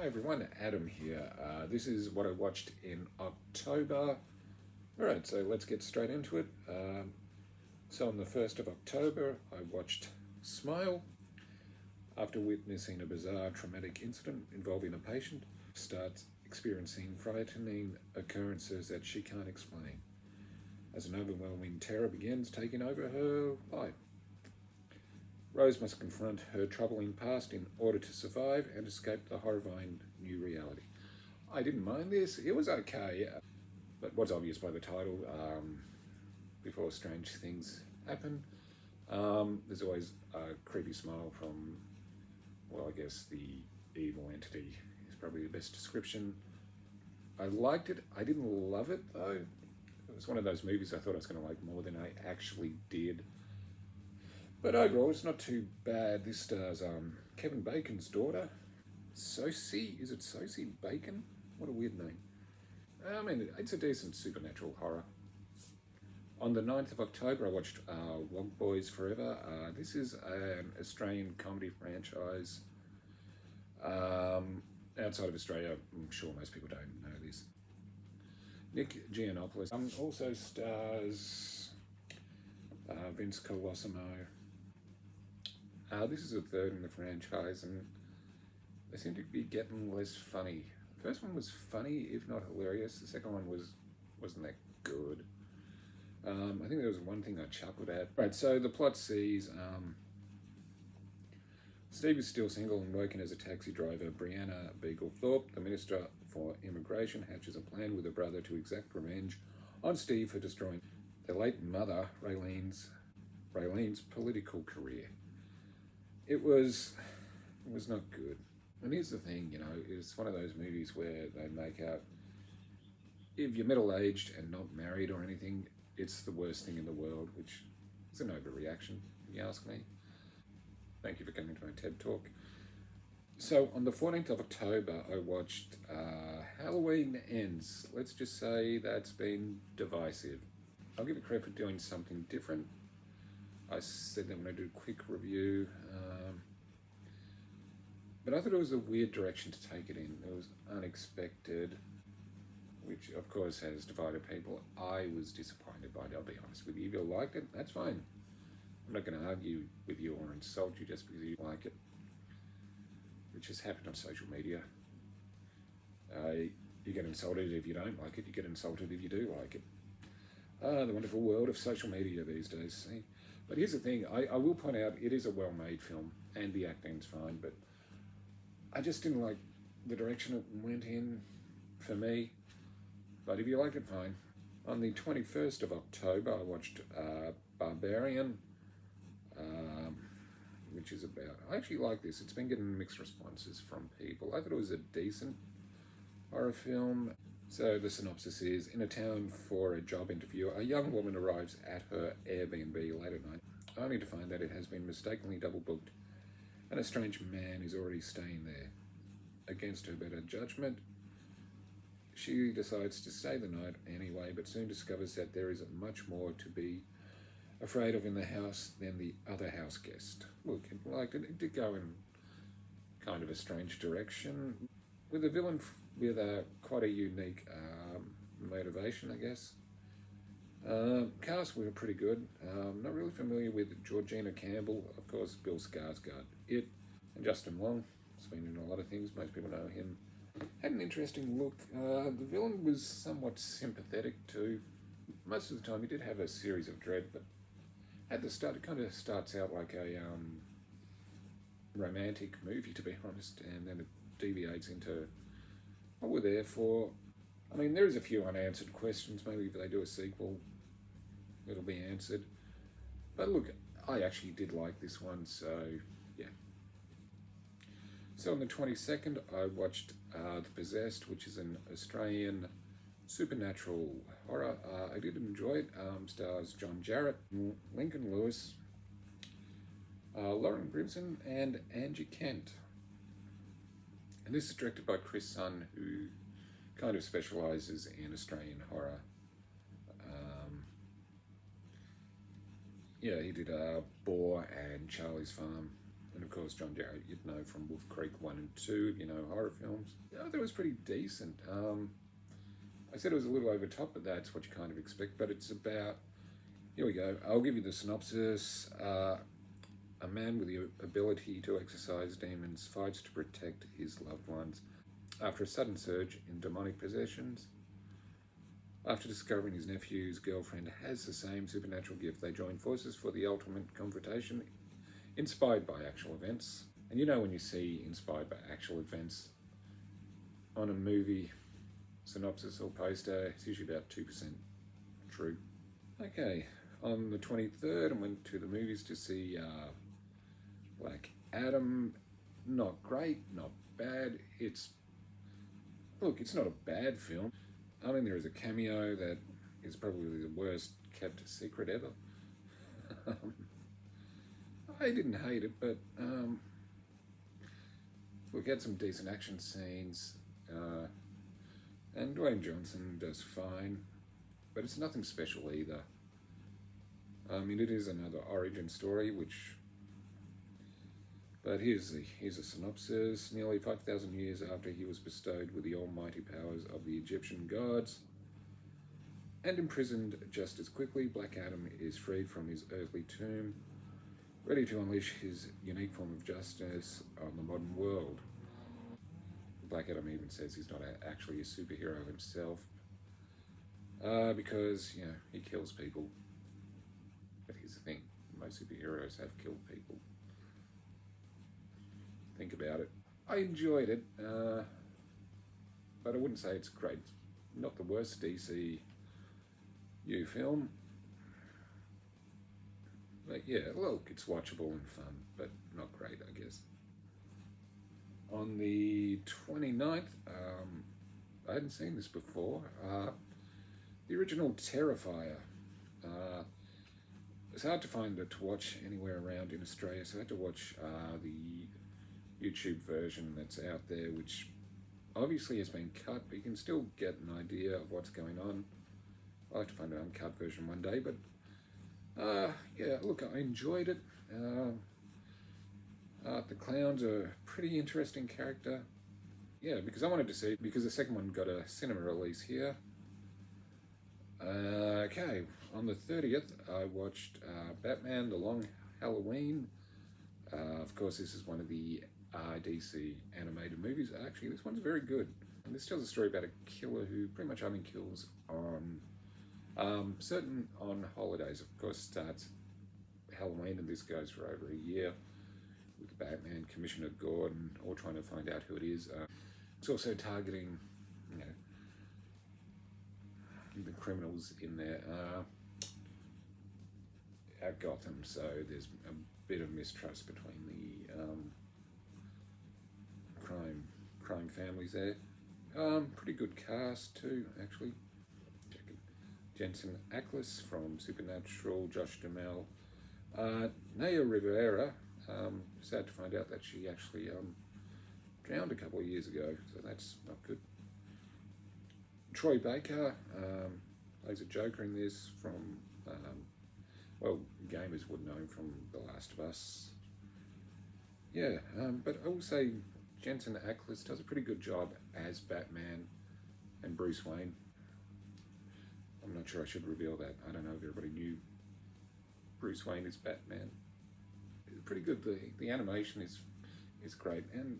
Hi everyone, Adam here. This is what I watched in October. Alright, so let's get straight into it. So on the 1st of October, I watched Smile. After witnessing a bizarre traumatic incident involving a patient, starts experiencing frightening occurrences that she can't explain, as an overwhelming terror begins taking over her life. Rose must confront her troubling past in order to survive and escape the horrifying new reality. I didn't mind this, it was okay, but what's obvious by the title, before strange things happen, there's always a creepy smile from, well, I guess the evil entity is probably the best description. I liked it, I didn't love it though. It was one of those movies I thought I was going to like more than I actually did. But overall, it's not too bad. This stars Kevin Bacon's daughter, Sosie. Is it Sosie Bacon? What a weird name. I mean, it's a decent supernatural horror. On the 9th of October, I watched Wog Boys Forever. This is an Australian comedy franchise. Outside of Australia, I'm sure most people don't know this. Nick Giannopoulos also stars Vince Colosimo. This is the third in the franchise, and they seem to be getting less funny. The first one was funny, if not hilarious. The second one wasn't that good. I think there was one thing I chuckled at. Right, so the plot sees Steve is still single and working as a taxi driver. Brianna Beaglethorpe, the Minister for Immigration, hatches a plan with her brother to exact revenge on Steve for destroying their late mother, Raylene's political career. It was not good. And here's the thing, it's one of those movies where they make out if you're middle-aged and not married or anything, it's the worst thing in the world, which is an overreaction, if you ask me. Thank you for coming to my TED Talk. So on the 14th of October, I watched Halloween Ends. Let's just say that's been divisive. I'll give it credit for doing something different. I said that I'm going to do a quick review, but I thought it was a weird direction to take it in. It was unexpected, which of course has divided people. I was disappointed by it, I'll be honest with you. If you liked it, that's fine. I'm not going to argue with you or insult you just because you like it, which has happened on social media. You get insulted if you don't like it, you get insulted if you do like it. The wonderful world of social media these days, see? But here's the thing, I will point out it is a well-made film and the acting's fine, but I just didn't like the direction it went in for me. But if you liked it, fine. On the 21st of October, I watched Barbarian, which is about, I actually like this. It's been getting mixed responses from people. I thought it was a decent horror film. So the synopsis is, in a town for a job interview, a young woman arrives at her Airbnb late at night, only to find that it has been mistakenly double booked and a strange man is already staying there. Against her better judgment, she decides to stay the night anyway, but soon discovers that there is much more to be afraid of in the house than the other house guest. Look, it did go in kind of a strange direction, with a villain with quite a unique motivation, I guess. Cast were pretty good. Not really familiar with Georgina Campbell, of course, Bill Skarsgård, and Justin Long. He's been in a lot of things, most people know him. Had an interesting look. The villain was somewhat sympathetic too. Most of the time he did have a series of dread, but at the start it kind of starts out like a romantic movie, to be honest, and then it deviates into what we're there for. I mean, there's a few unanswered questions. Maybe if they do a sequel, it'll be answered. But look, I actually did like this one, so yeah. So on the 22nd, I watched The Possessed, which is an Australian supernatural horror. I did enjoy it. Stars John Jarratt, Lincoln Lewis, Lauren Grimson, and Angie Kent. And this is directed by Chris Sun, who kind of specialises in Australian horror. He did Boar and Charlie's Farm. And of course, John Jarratt, you'd know from Wolf Creek 1 and 2, horror films. Yeah, I thought it was pretty decent. I said it was a little over top, but that's what you kind of expect. But it's about, here we go, I'll give you the synopsis. A man with the ability to exorcise demons fights to protect his loved ones after a sudden surge in demonic possessions. After discovering his nephew's girlfriend has the same supernatural gift, they join forces for the ultimate confrontation, inspired by actual events. And when you see inspired by actual events on a movie synopsis or poster, it's usually about 2% true. Okay, on the 23rd, I went to the movies to see Black Adam. Not great, not bad. It's not a bad film. I mean, there is a cameo that is probably the worst kept secret ever. I didn't hate it, but we had some decent action scenes, and Dwayne Johnson does fine, but it's nothing special either. I mean, it is another origin story, but here's a synopsis. Nearly 5,000 years after he was bestowed with the almighty powers of the Egyptian gods and imprisoned just as quickly, Black Adam is freed from his earthly tomb, ready to unleash his unique form of justice on the modern world. Black Adam even says he's not actually a superhero himself, because, he kills people. But here's the thing, most superheroes have killed people. Think about it. I enjoyed it, but I wouldn't say it's great. Not the worst DCU film. But yeah, look, it's watchable and fun, but not great, I guess. On the 29th, I hadn't seen this before, the original Terrifier. It's hard to find it to watch anywhere around in Australia, so I had to watch the YouTube version that's out there, which obviously has been cut, but you can still get an idea of what's going on. I'll have to find an uncut version one day, but yeah, look, I enjoyed it. The clown's a pretty interesting character. Yeah, because I wanted to see it, because the second one got a cinema release here. Okay, on the 30th, I watched Batman: The Long Halloween. Of course, this is one of the DC animated movies. Actually, this one's very good. And this tells a story about a killer who pretty much only kills on holidays. Of course, it starts Halloween, and this goes for over a year with Batman, Commissioner Gordon, all trying to find out who it is. It's also targeting, the criminals in there at Gotham. So there's a bit of mistrust between the crime families there. Pretty good cast too, actually. Jensen Ackles from Supernatural, Josh Duhamel, Naya Rivera. Sad to find out that she actually drowned a couple of years ago, so that's not good. Troy Baker plays a Joker in this from, gamers would know him from The Last of Us. Yeah, but I will say Jensen Ackles does a pretty good job as Batman and Bruce Wayne. I'm not sure I should reveal that. I don't know if everybody knew Bruce Wayne is Batman. It's pretty good. The animation is great, and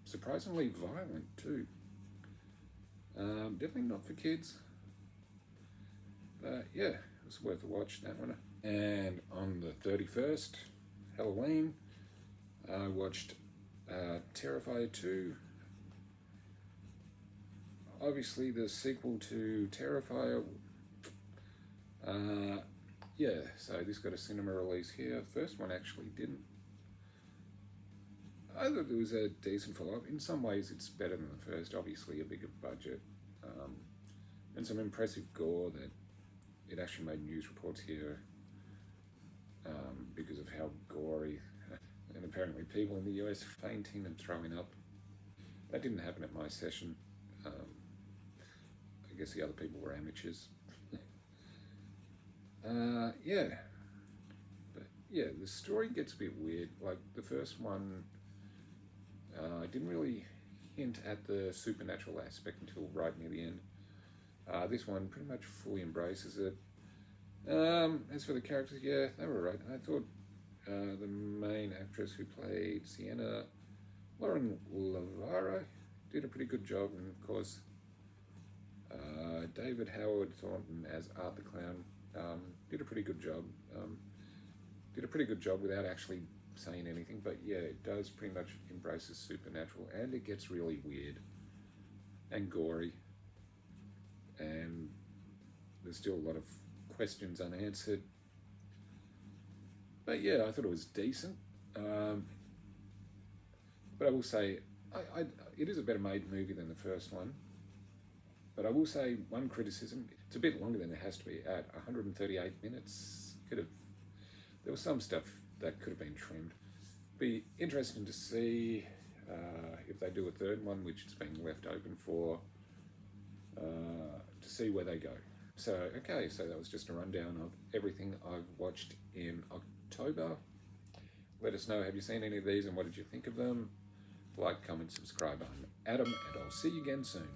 surprisingly violent too. Definitely not for kids. But yeah, it was worth a watch, that one. And on the 31st, Halloween, I watched Terrifier 2. Obviously the sequel to Terrifier. Yeah, so this got a cinema release here. First one actually didn't. I thought it was a decent follow-up. In some ways it's better than the first, obviously a bigger budget, and some impressive gore that it actually made news reports here because of how gory, and apparently people in the US fainting and throwing up. That didn't happen at my session. I guess the other people were amateurs. Yeah, but yeah, the story gets a bit weird. Like the first one, didn't really hint at the supernatural aspect until right near the end. This one pretty much fully embraces it. As for the characters, yeah, they were right. I thought the main actress who played Sienna, Lauren Lavara, did a pretty good job, and of course, David Howard Thornton as Art the Clown did a pretty good job. Did a pretty good job without actually saying anything, but yeah, it does pretty much embrace the supernatural, and it gets really weird and gory, and there's still a lot of questions unanswered. But yeah, I thought it was decent. But I will say, it is a better made movie than the first one. But I will say one criticism: it's a bit longer than it has to be. At 138 minutes, there was some stuff that could have been trimmed. Be interesting to see if they do a third one, which is being left open for, to see where they go. So, okay, so that was just a rundown of everything I've watched in October. Let us know, have you seen any of these and what did you think of them? Like, comment, subscribe. I'm Adam, and I'll see you again soon.